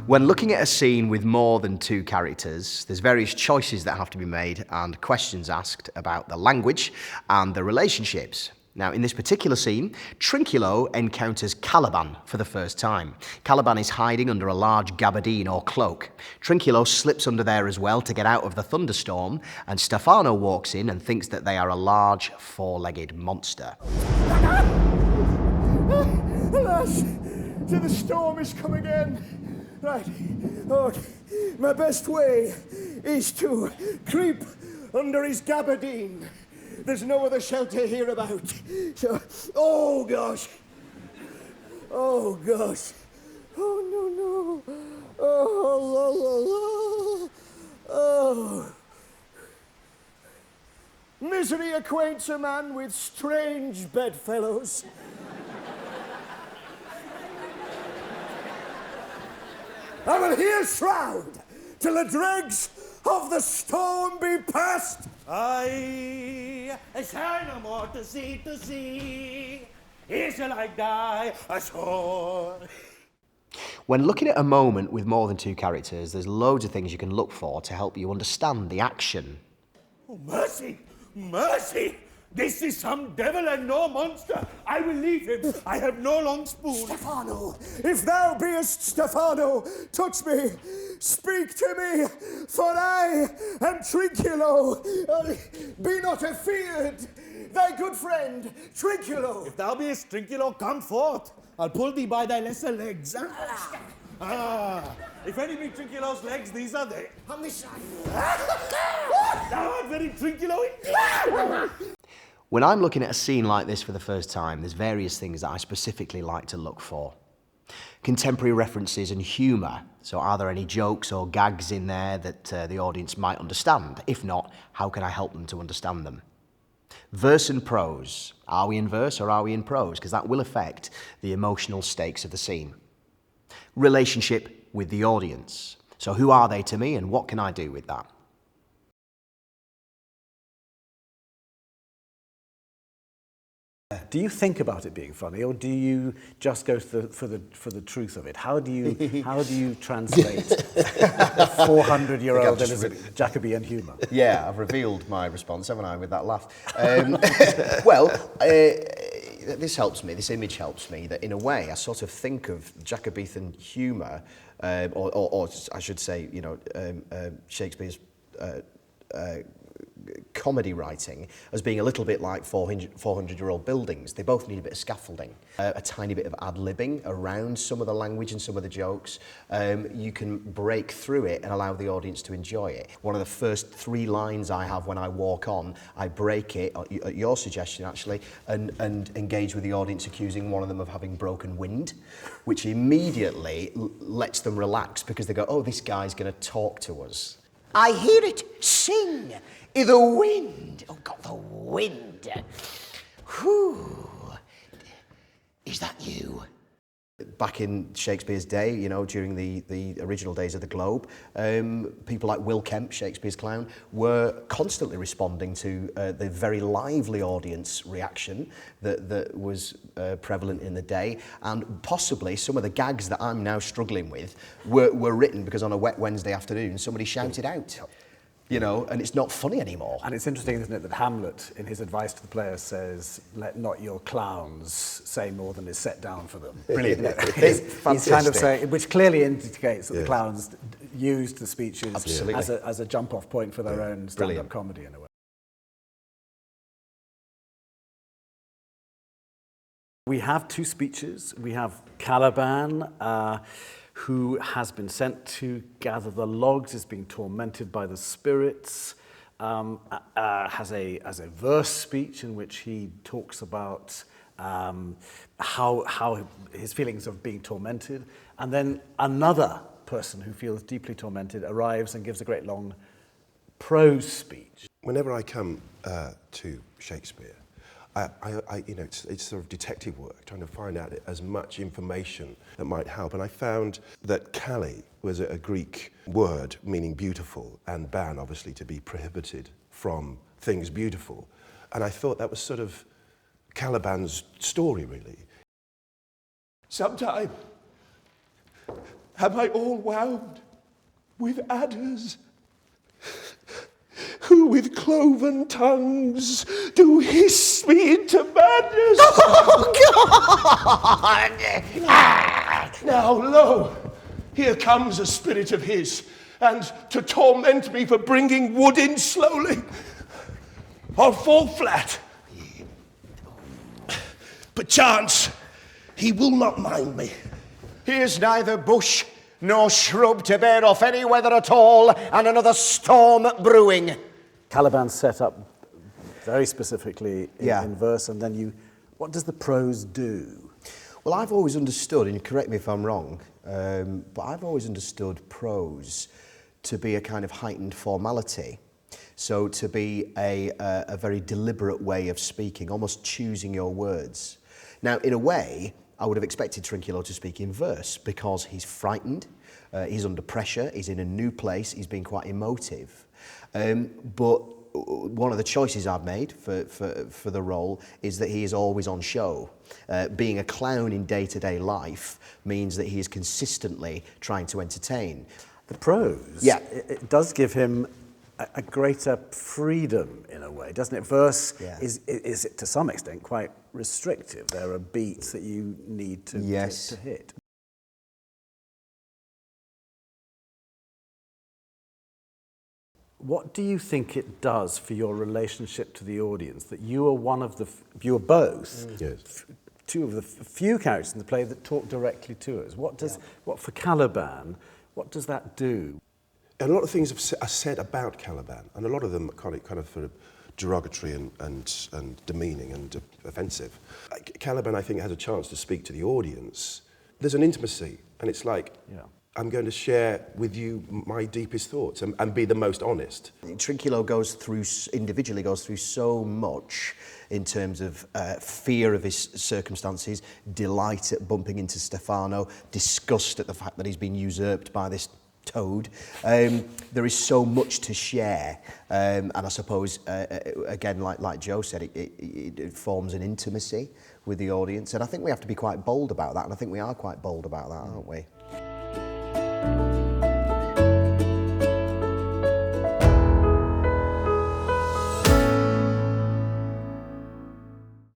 When looking at a scene with more than two characters, there's various choices that have to be made and questions asked about the language and the relationships. Now, in this particular scene, Trinculo encounters Caliban for the first time. Caliban is hiding under a large gabardine or cloak. Trinculo slips under there as well to get out of the thunderstorm, and Stefano walks in and thinks that they are a large four-legged monster. Alas, so the storm has come again. Right, oh, my best way is to creep under his gabardine. There's no other shelter hereabout. So, oh gosh. Oh gosh. Oh no. Oh. Misery acquaints a man with strange bedfellows. I will here shroud till the dregs of the storm be past. I shall no more to see. Here shall I die ashore. When looking at a moment with more than two characters, there's loads of things you can look for to help you understand the action. Oh, mercy! This is some devil and no monster. I will leave him. I have no long spoon. Stefano, if thou beest Stefano, touch me, speak to me, for I am Trinculo. Be not afeared, thy good friend, Trinculo. If thou beest Trinculo, come forth. I'll pull thee by thy lesser legs. If any be Trinculo's legs, these are they. On this side. Thou art very Trinculo. When I'm looking at a scene like this for the first time, there's various things that I specifically like to look for. Contemporary references and humour. So are there any jokes or gags in there that the audience might understand? If not, how can I help them to understand them? Verse and prose. Are we in verse or are we in prose? Because that will affect the emotional stakes of the scene. Relationship with the audience. So who are they to me and what can I do with that? Do you think about it being funny, or do you just go for the truth of it? How do you translate 400-year-old Elizabeth Jacobean humour? Yeah, I've revealed my response, haven't I, with that laugh? This helps me. This image helps me. That in a way, I sort of think of Jacobean humour, or I should say, Shakespeare's. Comedy writing as being a little bit like 400-year-old buildings. They both need a bit of scaffolding, a tiny bit of ad-libbing around some of the language and some of the jokes. You can break through it and allow the audience to enjoy it. One of the first 3 lines I have when I walk on, I break it, at your suggestion actually, and engage with the audience, accusing one of them of having broken wind, which immediately lets them relax because they go, oh, this guy's going to talk to us. I hear it sing i' the wind. Oh, God, the wind. Whew. Is that you? Back in Shakespeare's day, during the original days of the Globe, people like Will Kemp, Shakespeare's clown, were constantly responding to the very lively audience reaction that was prevalent in the day, and possibly some of the gags that I'm now struggling with were written because on a wet Wednesday afternoon somebody shouted out. And it's not funny anymore. And it's interesting, isn't it, that Hamlet, in his advice to the players, says, let not your clowns say more than is set down for them. Brilliant. He's kind of saying, which clearly indicates that the clowns used the speeches as a jump-off point for their own stand-up comedy, in a way. We have 2 speeches. We have Caliban, who has been sent to gather the logs, is being tormented by the spirits, has a verse speech in which he talks about how his feelings of being tormented, and then another person who feels deeply tormented arrives and gives a great long prose speech. Whenever I come to Shakespeare, it's sort of detective work, trying to find out as much information that might help. And I found that Kali was a Greek word meaning beautiful, and ban, obviously, to be prohibited from things beautiful. And I thought that was sort of Caliban's story, really. Sometime am I all wound with adders, who with cloven tongues do hiss me into madness. Now, lo, here comes a spirit of his, and to torment me for bringing wood in slowly, I'll fall flat. Perchance he will not mind me. Here's neither bush nor shrub to bear off any weather at all, and another storm brewing. Caliban's set up very specifically Yeah. in verse, and then what does the prose do? Well, I've always understood, and correct me if I'm wrong, but I've always understood prose to be a kind of heightened formality. So to be a very deliberate way of speaking, almost choosing your words. Now, in a way, I would have expected Trinculo to speak in verse because he's frightened, he's under pressure, he's in a new place, he's being quite emotive. But one of the choices I've made for the role is that he is always on show. Being a clown in day-to-day life means that he is consistently trying to entertain. The prose, Yeah. it does give him a greater freedom in a way, doesn't it? Verse Yeah. is to some extent quite restrictive. There are beats that you need to hit. What do you think it does for your relationship to the audience that you are you are both Yes. two of the few characters in the play that talk directly to us? What for Caliban, what does that do? And a lot of things are said about Caliban, and a lot of them are kind of sort of derogatory and demeaning and offensive. Caliban, I think, has a chance to speak to the audience. There's an intimacy, and it's like, I'm going to share with you my deepest thoughts and be the most honest. Trinculo individually goes through so much in terms of fear of his circumstances, delight at bumping into Stefano, disgust at the fact that he's been usurped by this toad. There is so much to share, and I suppose again, like Joe said, it forms an intimacy with the audience, and I think we have to be quite bold about that, and I think we are quite bold about that, aren't we?